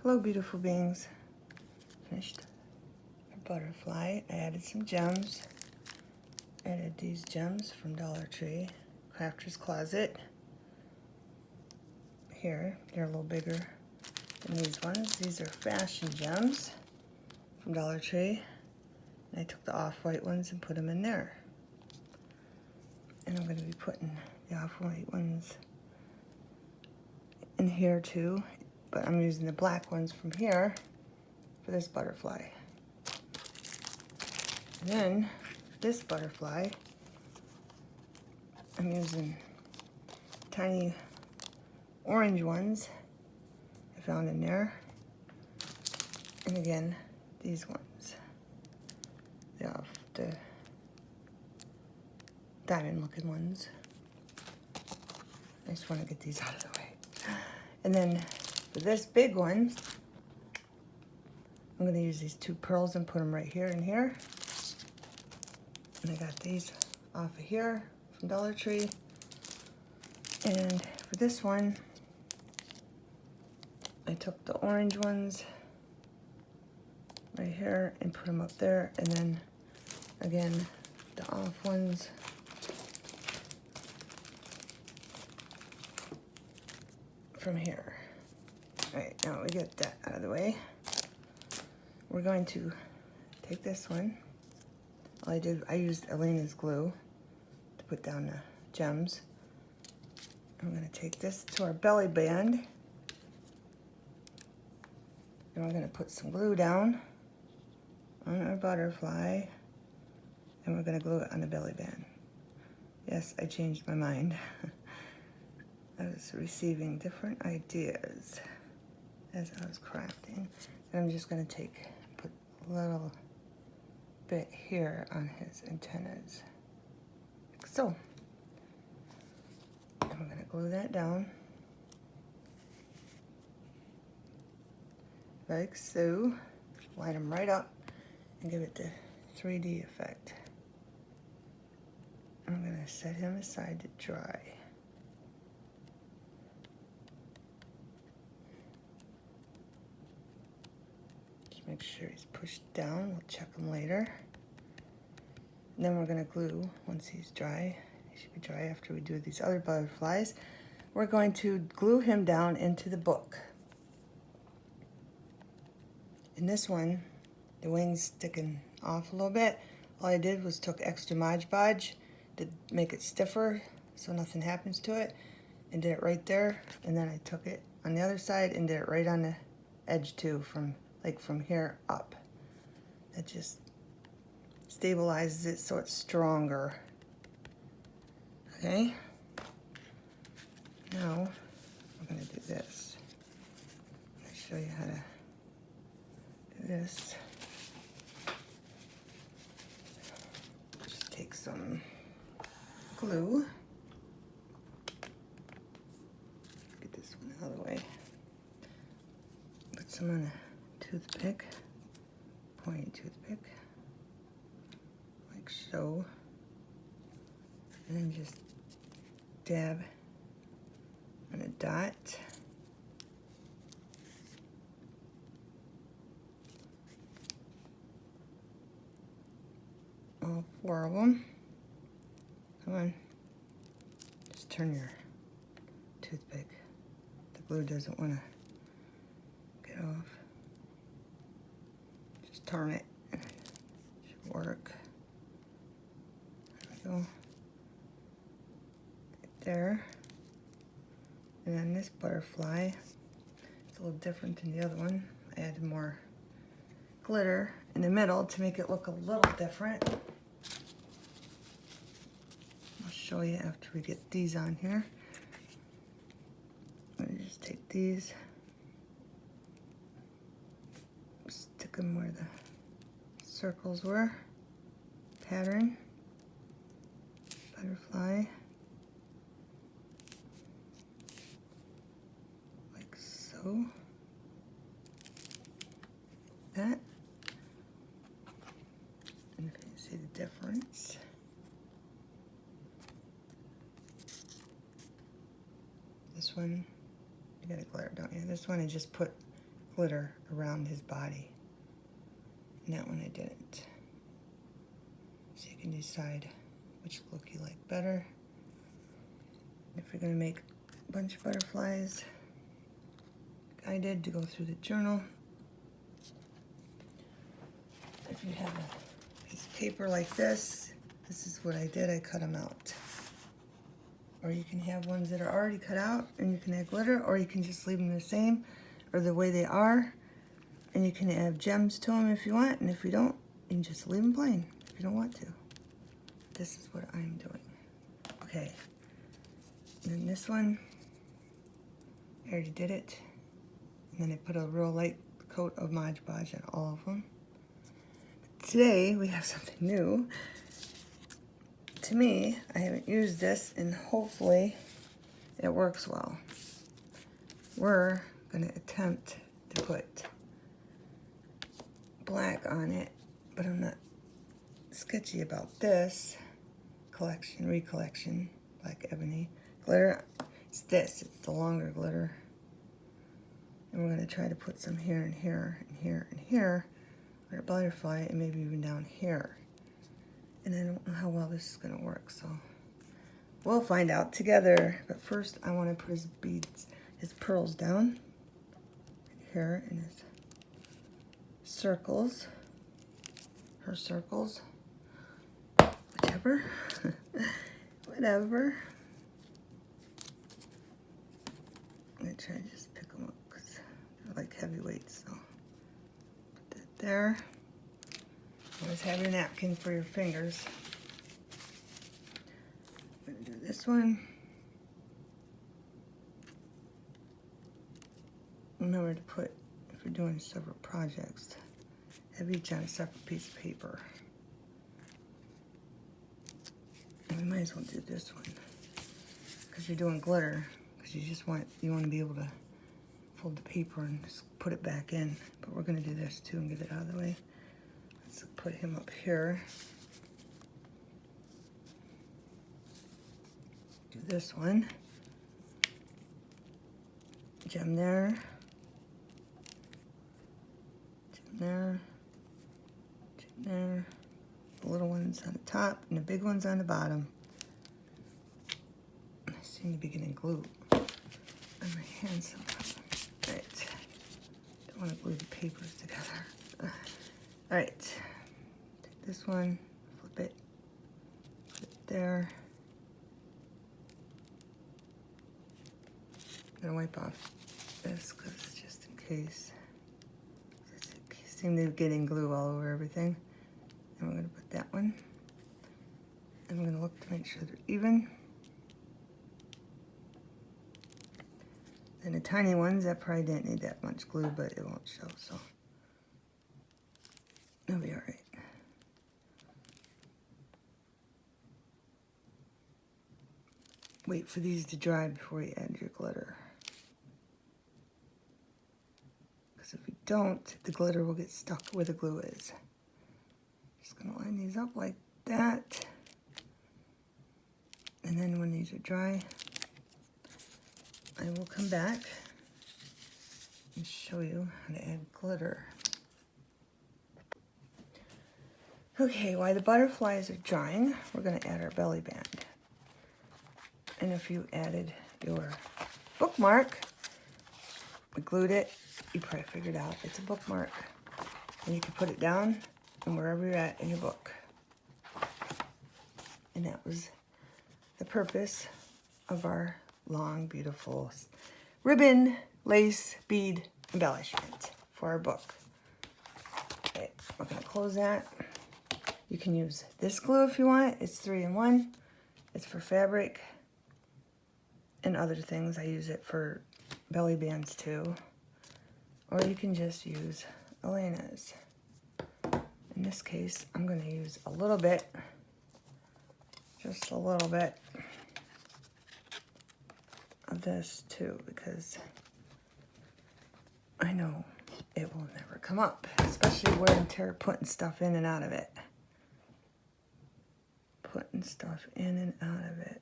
Hello, beautiful beings. Finished a butterfly. I added some gems. Added these gems from Dollar Tree, Crafter's Closet. Here, they're a little bigger than these ones. These are fashion gems from Dollar Tree. And I took the off-white ones and put them in there. And I'm going to be putting the off-white ones in here too, but I'm using the black ones from here for this butterfly. And then this butterfly, I'm using tiny orange ones I found in there. And again, these ones, the diamond looking ones. I just want to get these out of the way. And then for this big one, I'm going to use these two pearls and put them right here and here. And I got these off of here from Dollar Tree. And for this one, I took the orange ones right here and put them up there. And then again, the off ones from here. All right, now we get that out of the way. We're going to take this one. I used Elena's glue to put down the gems. I'm going to take this to our belly band. And we're going to put some glue down on our butterfly. And we're going to glue it on the belly band. Yes, I changed my mind. I was receiving different ideas as I was crafting. And I'm just going to put a little bit here on his antennas, like so. And we're going to glue that down, like so. Line them right up and give it the 3D effect. I'm going to set him aside to dry. Make sure he's pushed down. We'll check him later. And then we're going to glue once he's dry. He should be dry after we do these other butterflies. We're going to glue him down into the book. In this one, the wings sticking off a little bit. All I did was took extra Mod Podge to make it stiffer so nothing happens to it, and did it right there. And then I took it on the other side and did it right on the edge too, from here up. It just stabilizes it so it's stronger. Okay? Now, we're going to do this. I'll show you how to do this. Just take some glue. Get this one out of the way. Put some on a toothpick, pointy toothpick, like so, and then just dab on a dot. All 4 of them. Come on, just turn your toothpick. The glue doesn't want to get off. Turn it. Should work. There we go. Right there. And then this butterfly, it's a little different than the other one. I added more glitter in the middle to make it look a little different. I'll show you after we get these on here. I'm gonna just take these, stick them where the circles were, pattern, butterfly, like so, that, and if you see the difference, this one, you gotta glare, don't you? This one I just put glitter around his body. And that one I didn't. So you can decide which look you like better. If you're going to make a bunch of butterflies, like I did to go through the journal. If you have a piece of paper like this, this is what I did. I cut them out. Or you can have ones that are already cut out and you can add glitter, or you can just leave them the same or the way they are, and you can add gems to them if you want, and if you don't, you can just leave them plain if you don't want to. This is what I'm doing. Okay, and then this one, I already did it, and then I put a real light coat of Mod Podge on all of them. Today we have something new. To me, I haven't used this, and hopefully it works well. We're going to attempt to put black on it, but I'm not sketchy about this collection, recollection, Black Ebony glitter. It's this, it's the longer glitter. And we're going to try to put some here and here and here and here on our butterfly, and maybe even down here. And I don't know how well this is going to work, so we'll find out together. But first, I want to put his beads, his pearls down here in his circles, her circles, whichever, whatever. I'm going to try to just pick them up because they're like heavyweights, so put that there. Always have your napkin for your fingers. I'm going to do this one. Remember to put, if you're doing several projects, have each on a separate piece of paper. And we might as well do this one because you're doing glitter, because you want to be able to fold the paper and just put it back in. But we're going to do this too and get it out of the way. Let's put him up here. Do this one. Gem there. Gem there. Gem there. The little ones on the top and the big ones on the bottom. I seem to be getting glue on my hand somehow. Right. Don't want to glue the papers together. Alright, take this one, flip it, put it there. I'm going to wipe off this because just in case. I seem to be getting glue all over everything. And we're going to put that one. And we're going to look to make sure they're even. And the tiny ones, that probably didn't need that much glue, but it won't show, so. It'll be all right. Wait for these to dry before you add your glitter. Because if you don't, the glitter will get stuck where the glue is. Just gonna line these up like that. And then when these are dry, I will come back and show you how to add glitter. Okay, while the butterflies are drying, we're going to add our belly band. And if you added your bookmark, we glued it, you probably figured out it's a bookmark. And you can put it down and wherever you're at in your book. And that was the purpose of our long, beautiful ribbon, lace, bead embellishment for our book. Okay, we're going to close that. You can use this glue if you want. It's 3-in-1. It's for fabric and other things. I use it for belly bands too. Or you can just use Elena's. In this case, I'm going to use a little bit, just a little bit of this too, because I know it will never come up, especially wear and tear, putting stuff in and out of it. Putting stuff in and out of it.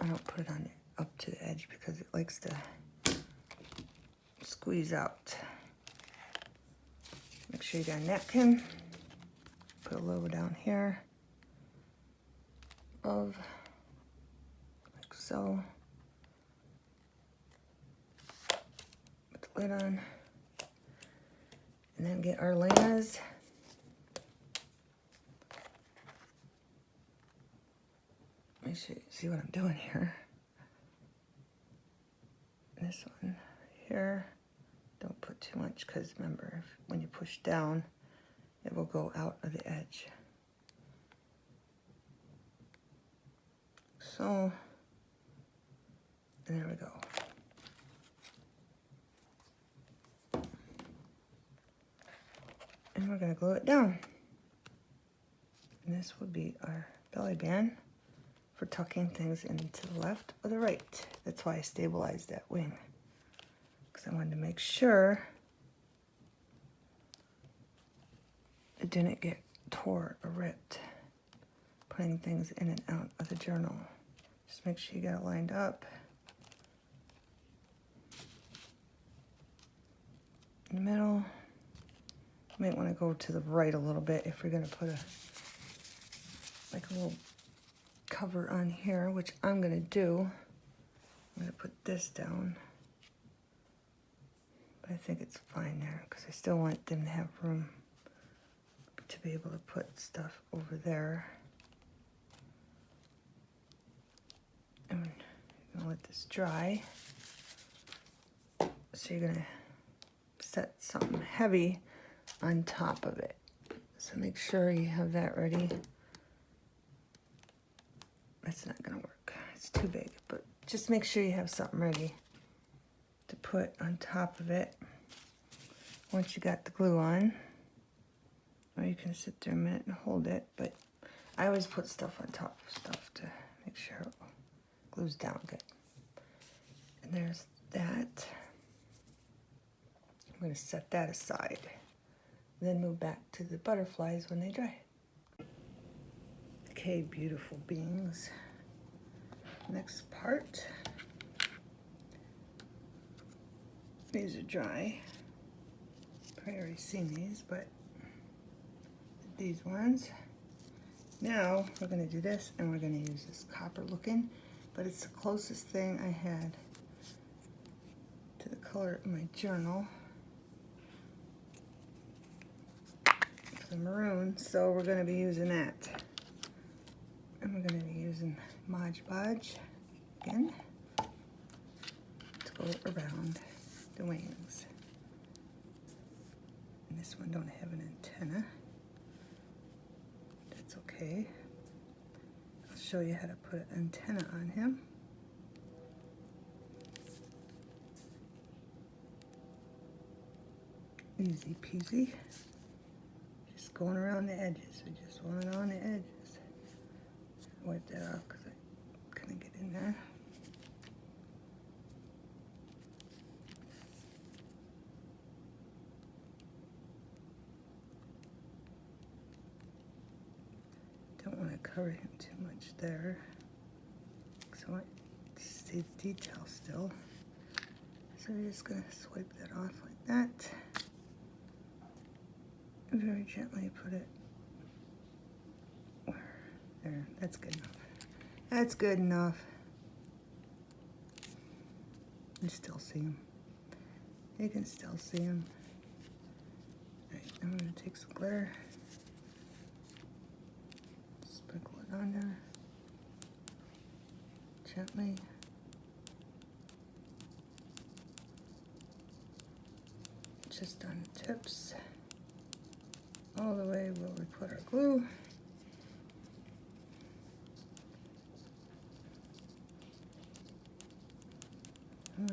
I don't put it on up to the edge because it likes to squeeze out. Make sure you got a napkin. Put a little down here, above, like so. Put the lid on. And then get our Lena's. Make sure you see what I'm doing here. This one here, don't put too much because remember, when you push down, it will go out of the edge. So, and there we go. And we're going to glue it down. And this would be our belly band for tucking things into the left or the right. That's why I stabilized that wing, because I wanted to make sure it didn't get tore or ripped putting things in and out of the journal. Just make sure you got it lined up. In the middle. You might want to go to the right a little bit if you're going to put like a little cover on here, which I'm going to do. I'm going to put this down. But I think it's fine there because I still want them to have room to be able to put stuff over there. And you're going to let this dry. So you're going to set something heavy on top of it. So make sure you have that ready. That's not going to work. It's too big. But just make sure you have something ready to put on top of it once you got the glue on. Or you can sit there a minute and hold it. But I always put stuff on top of stuff to make sure it glues down good. And there's that. I'm going to set that aside. Then move back to the butterflies when they dry. Okay, beautiful beings. Next part. These are dry. Probably already seen these, but these ones. Now we're going to do this, and we're going to use this copper looking, but it's the closest thing I had to the color of my journal. The maroon, so we're going to be using that. And we're going to be using Mod Podge again to go around the wings. And this one don't have an antenna. That's okay. I'll show you how to put an antenna on him. Easy peasy. Just going around the edges. We just want it on the edges. Wipe that off because I couldn't get in there. Don't want to cover him too much there, because I want to see the detail still. So we're just going to swipe that off like that. And very gently put it there. That's good enough. That's good enough. You still see him. You can still see him. Alright, I'm going to take some glitter. Sprinkle it on there. Gently. Just on the tips. All the way where we put our glue. I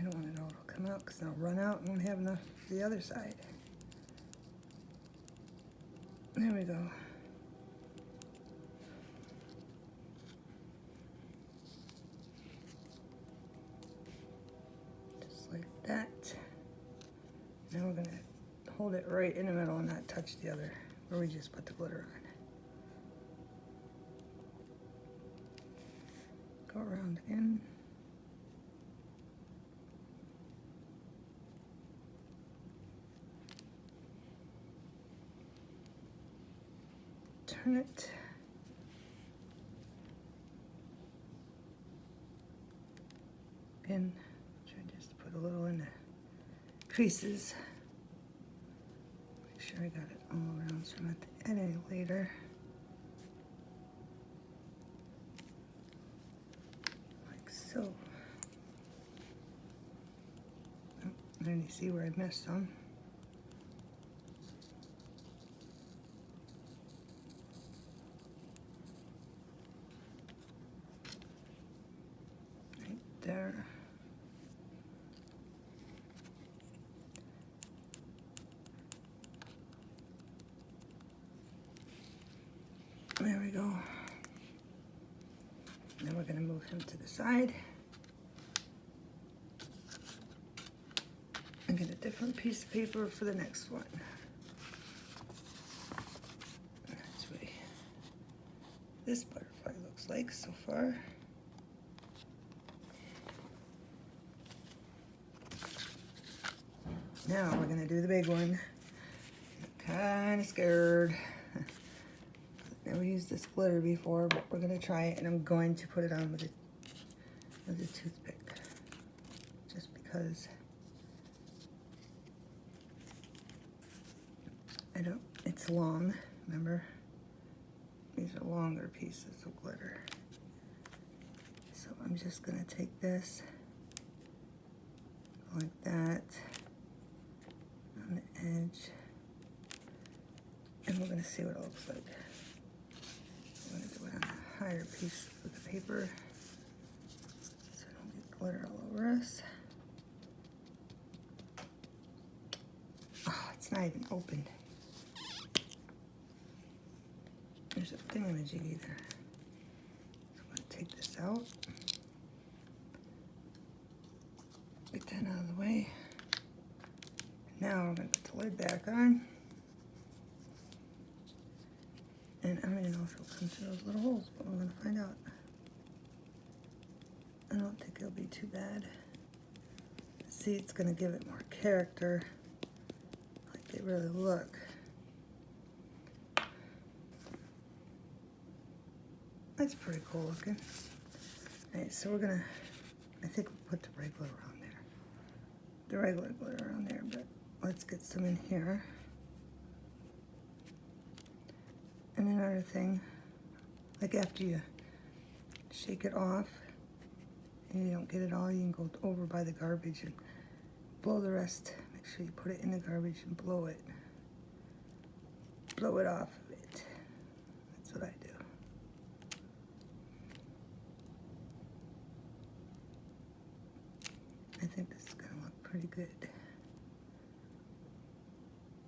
don't want it all to come out because I'll run out and won't have enough for the other side. There we go. Just like that. Now we're going to hold it right in the middle and not touch the other where we just put the glitter on. Go around again. turn it. And try just to put a little in the creases. Make sure I got it all around so I'm not to add any later. Like so. Oh, and you see where I missed some. Right there. There we go. Then we're going to move him to the side and get a different piece of paper for the next one. That's what this butterfly looks like so far. Now we're going to do the big one. I'm kind of scared. Never used this glitter before, but we're gonna try it, and I'm going to put it on with a toothpick, just because it's long, remember? These are longer pieces of glitter. So I'm just gonna take this, like that, on the edge, and we're gonna see what it looks like. I'm going to do it on a higher piece of the paper so I don't get glitter all over us. Oh, it's not even opened. There's a thingamajiggy there. So I'm going to take this out. Get that out of the way. Now we're going to put the lid back on. And I don't even know if it'll come through those little holes, but we're going to find out. I don't think it'll be too bad. See, it's going to give it more character, like they really look. That's pretty cool looking. Alright, so we're going to, I think we'll put the regular around there. The regular glitter around there, but let's get some in here. And another thing, like after you shake it off and you don't get it all, you can go over by the garbage and blow the rest. Make sure you put it in the garbage and blow it. Blow it off of it. That's what I do. I think this is gonna look pretty good.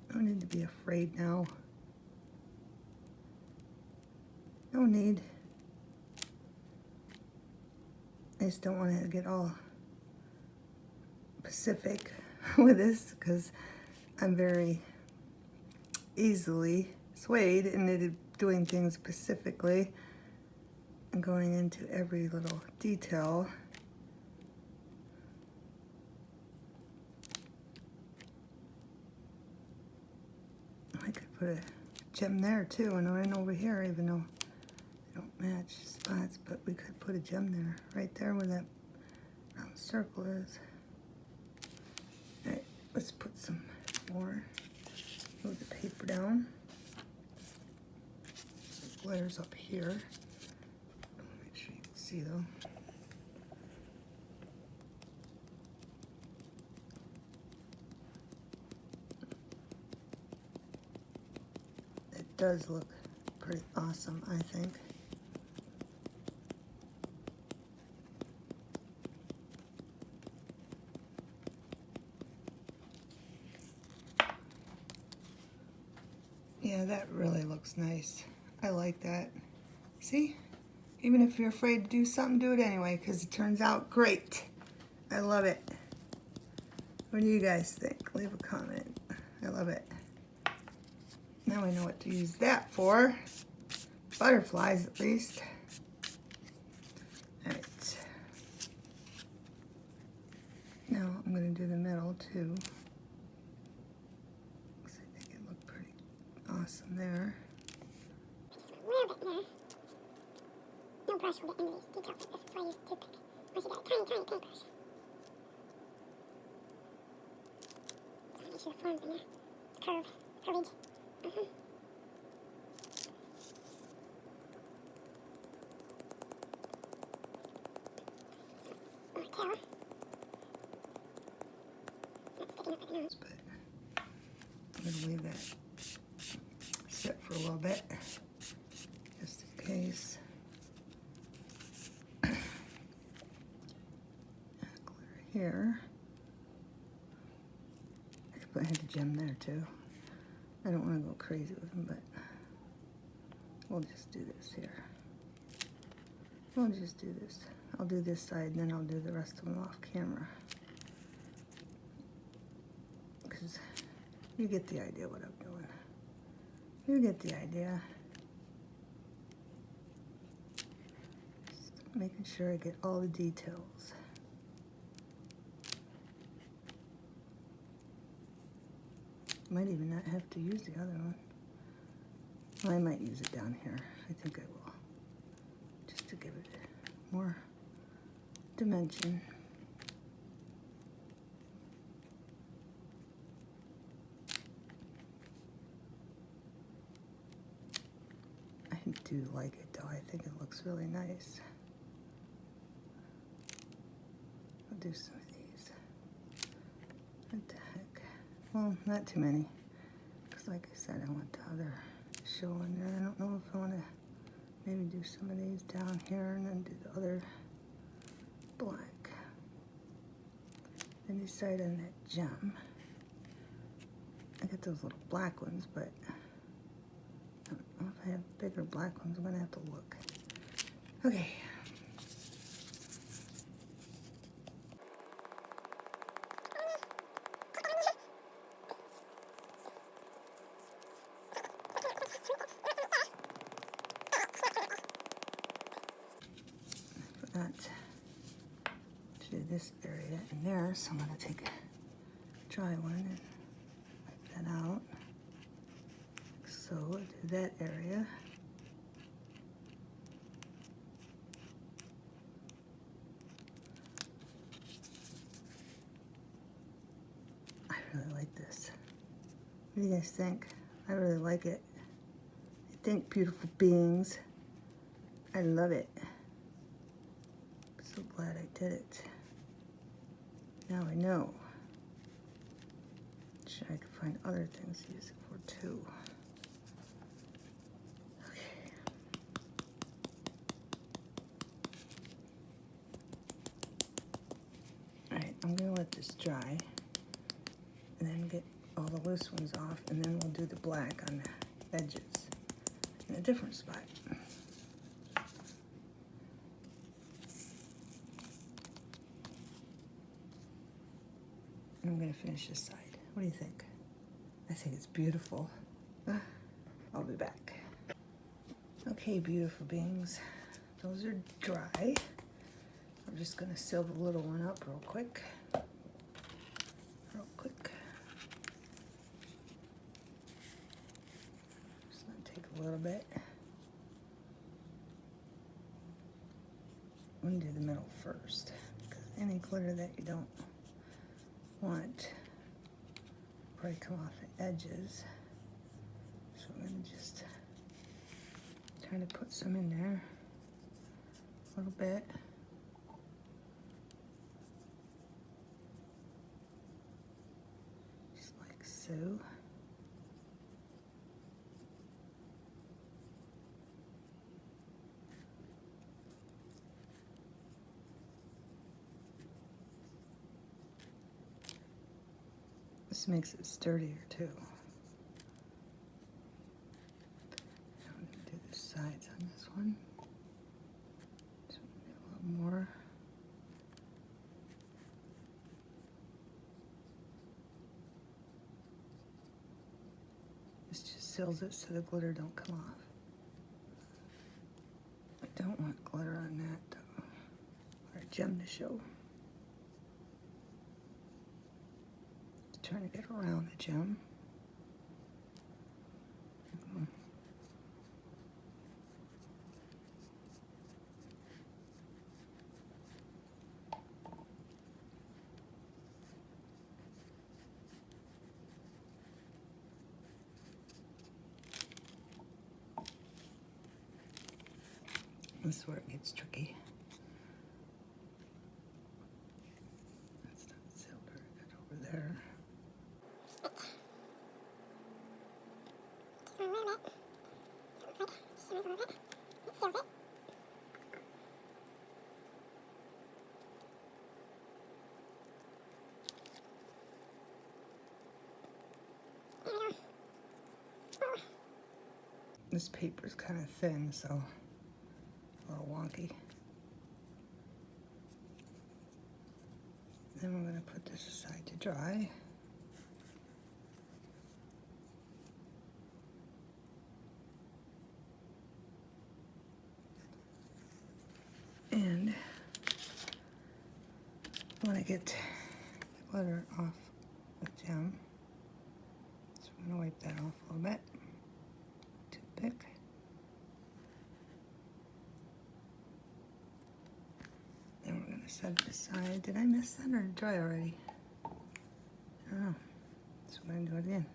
I don't need to be afraid now. No need. I just don't want to get all specific with this because I'm very easily swayed into doing things specifically and going into every little detail. I could put a gem there too, and one over here, even though don't match spots, but we could put a gem there, right there where that round circle is. All right, let's put some more. Move the paper down. The glitter's up here. Make sure you can see though. It does look pretty awesome, I think. Yeah, that really looks nice. I like that. See? Even if you're afraid to do something, do it anyway, because it turns out great. I love it. What do you guys think? Leave a comment. I love it. Now I know what to use that for. Butterflies, at least. All right. Now I'm going to do the middle, too. I think it looked pretty awesome there. brush will get into these details like this. That's why I use a toothpick. Unless you got a tiny, tiny paintbrush. So make sure the form's in there. It's curvage. More tail. It's not sticking up at the nose. But I'm going to leave that sit for a little bit, just in case. Glitter here. I could put the gem there too. I don't want to go crazy with them, but we'll just do this here. We'll just do this. I'll do this side, and then I'll do the rest of them off camera. Because you get the idea what I'm doing. You get the idea. Just making sure I get all the details. Might even not have to use the other one. Well, I might use it down here. I think I will. Just to give it more dimension. I do like it though. I think it looks really nice. I'll do some of these. What the heck? Well, not too many. Because like I said, I want the other show in there. I don't know if I want to maybe do some of these down here and then do the other black. Then decide on that gem. I got those little black ones, but I don't know if I have bigger black ones. I'm gonna have to look. Okay. I forgot to do this area in there, so I'm gonna take a dry one and wipe that out. So do that area. I really like this. What do you guys think? I really like it. I think beautiful beings. I love it. I'm so glad I did it. Now I know. Sure, I can find other things to use it for too. I'm gonna let this dry and then get all the loose ones off, and then we'll do the black on the edges in a different spot. And I'm gonna finish this side. What do you think? I think it's beautiful. I'll be back. Okay, beautiful beings. Those are dry. I'm just gonna seal the little one up real quick. Just gonna take a little bit. I'm gonna do the middle first, because any glitter that you don't want probably come off the edges. So I'm gonna just try to put some in there a little bit. So this makes it sturdier too. I'm going to do the sides on this one. So I'm going to do a little more. This just seals it so the glitter don't come off. I don't want glitter on that though, or a gem to show. Just trying to get around the gem. This is where it gets tricky. That's not sealed very good over there. Just a little bit. So it looks like it shimmers a little bit. It seals it. There we go. Oh. This paper's kind of thin, so a little wonky. Then we're going to put this aside to dry. And I want to get the glitter off the gem. So I'm going to wipe that off a little bit. Toothpick. Then we're going to set it aside. Did I miss that or dry already? I don't know. So we're going to do it again.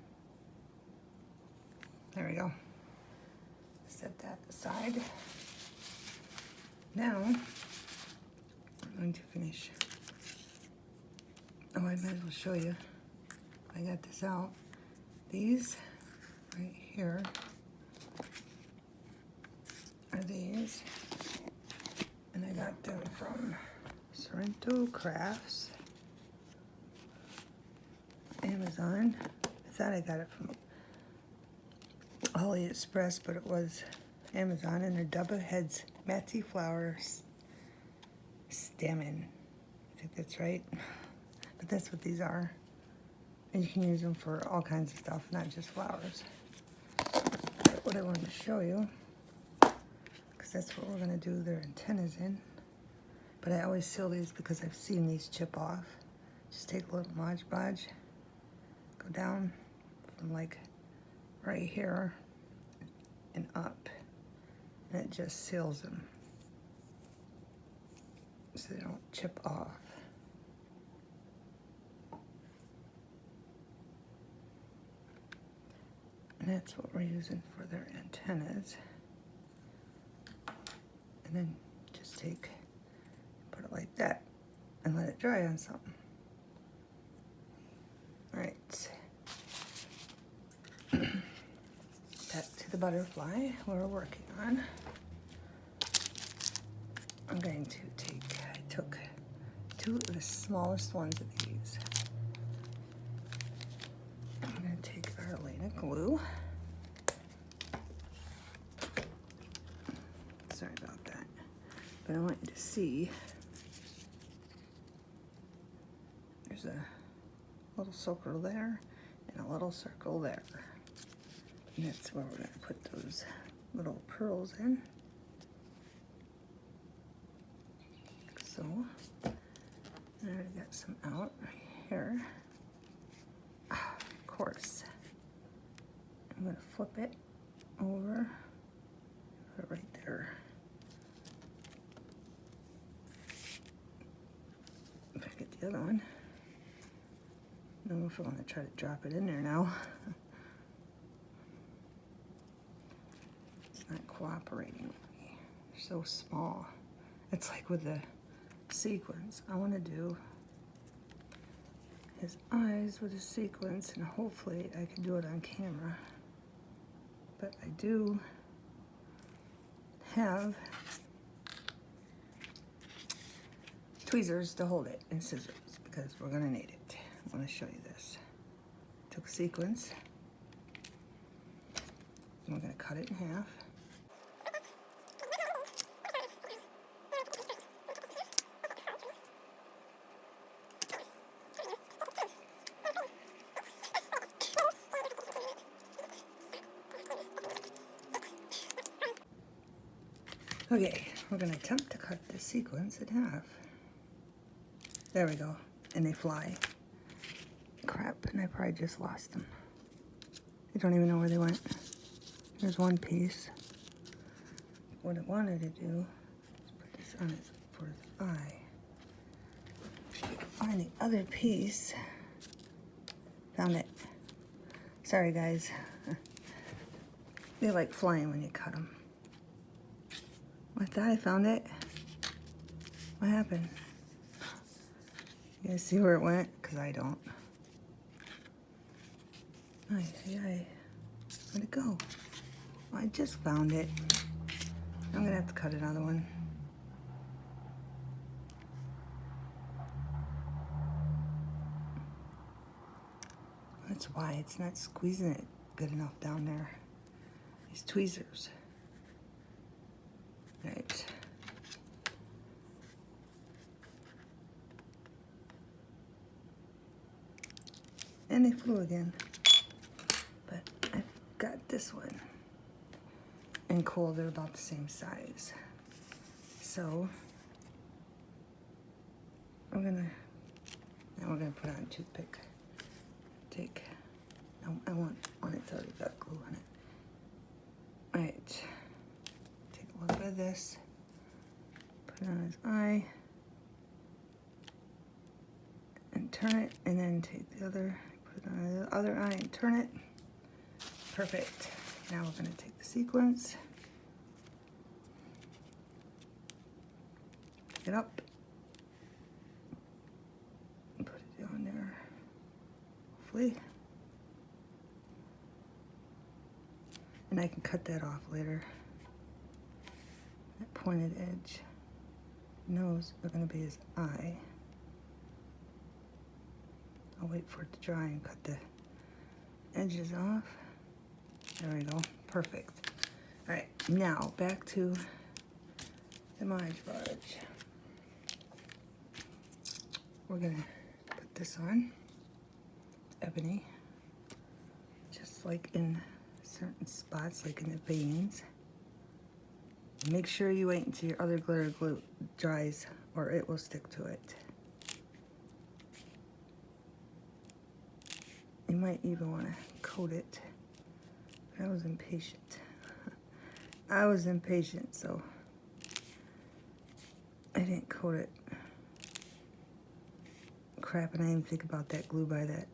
There we go. Set that aside. Now, I'm going to finish. Oh, I might as well show you. I got this out. These right here are these. And I got them from Sorrento Crafts, Amazon. I thought I got it from AliExpress, but it was Amazon, and they're double heads, Matty flower stammen. I think that's right. But that's what these are. And you can use them for all kinds of stuff, not just flowers. But what I wanted to show you, because that's what we're going to do their antennas in. But I always seal these because I've seen these chip off. Just take a little Mod Podge, go down from like right here and up, and it just seals them so they don't chip off. And that's what we're using for their antennas. And then just take, put it like that, and let it dry on something. All right. Back to the butterfly we're working on. I'm going to take, I took two of the smallest ones of these. I'm going to take our Elena glue. Sorry about that. But I want you to see there's a little circle there and a little circle there. And that's where we're going to put those little pearls in. So, I already got some out right here. Of course, I'm going to flip it over, put it right there. If I get the other one. I don't know if I want to try to drop it in there now. It's not cooperating with me. They're so small. It's like with the sequins. I want to do his eyes with a sequence, and hopefully I can do it on camera. But I do have tweezers to hold it and scissors because we're going to need it. I want to show you this. Took a sequence. And we're going to cut it in half. Okay, we're going to attempt to cut this sequence in half. There we go. And they fly. Crap, and I probably just lost them. I don't even know where they went. There's one piece. What I wanted to do is put this on his, for his eye. If you can find the other piece. Found it. Sorry, guys. They like flying when you cut them. I thought I found it. What happened? You guys see where it went? Because I don't. Where'd it go? I just found it. I'm gonna have to cut another one. That's why it's not squeezing it good enough down there. These tweezers. Right. And they flew again. But I've got this one. And cool, they're about the same size. So now we're gonna put on a toothpick. I want one that's already got glue on it. Alright, take a little bit of this, put it on his eye, and turn it, and then take the other, put it on the other eye and turn it. Perfect. Now we're gonna take the sequence, pick it up, and put it down there, hopefully. And I can cut that off later. That pointed edge. Nose are gonna be his eye. I'll wait for it to dry and cut the edges off. There we go, perfect. All right, now back to the Mod Podge. We're gonna put this on, ebony, just like in certain spots, like in the veins. Make sure you wait until your other glitter glue dries or it will stick to it. You might even want to coat it. But I was impatient. I was impatient, so I didn't coat it. Crap, and I didn't think about that glue by that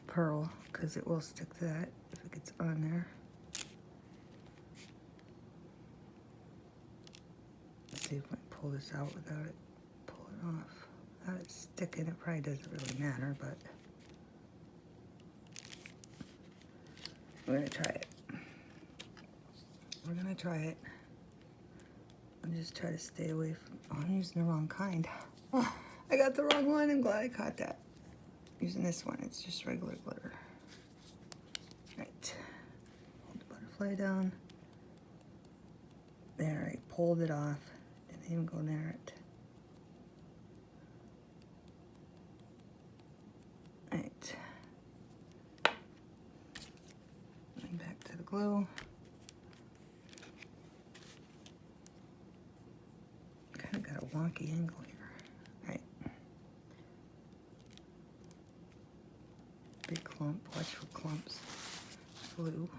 pearl, because it will stick to that if it gets on there. Let's see if I can pull this out without it pulling off. Without it sticking, it probably doesn't really matter, but we're gonna try it. We're gonna try it. I'll just try to stay away from, oh, I'm using the wrong kind. Oh, I got the wrong one. I'm glad I caught that. Using this one, it's just regular glitter. Right, hold the butterfly down. There, I pulled it off. Didn't even go near it. Right. And back to the glue. Kind of got a wonky angle here. Right. Big clump, watch for clumps. Glue.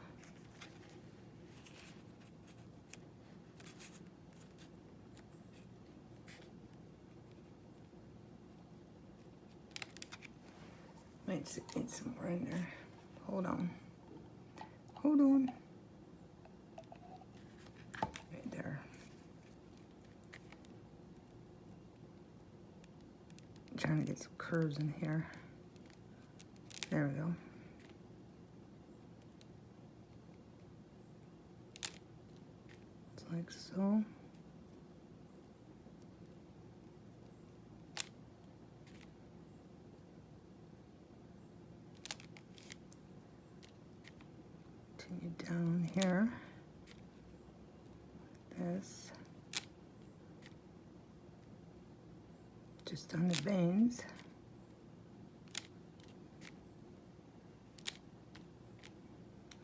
Might need some more in there. Hold on. Hold on. Right there. I'm trying to get some curves in here. There we go. It's like so. Continue down here. This. Just on the veins.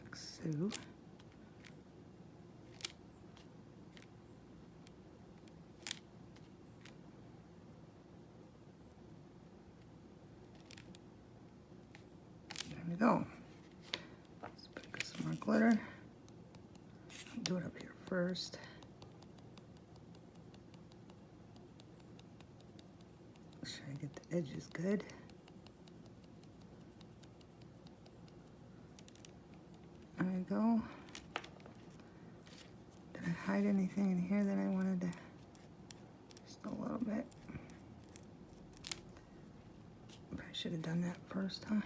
Like so. There we go. Let's pick up some more glitter. I'll do it up here first. Make sure I get the edges good. There we go. Then I hide anything in here that I wanted to, just a little bit. I should have done that first, huh?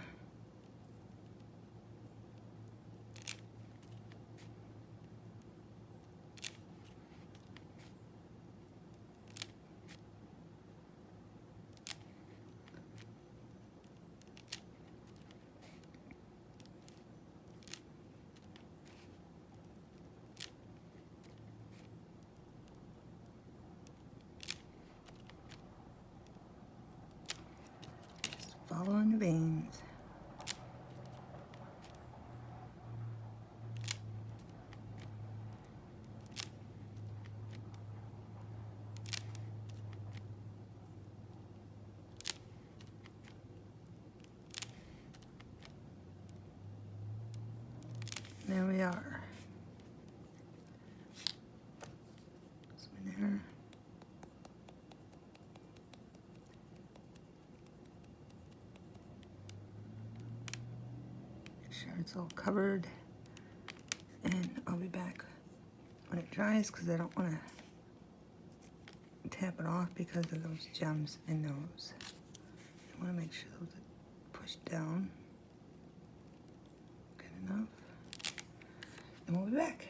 Just following the veins. There we are. Some in there. Make sure it's all covered. And I'll be back when it dries because I don't want to tap it off because of those gems in those. I want to make sure those are pushed down. Good enough. And we'll be back.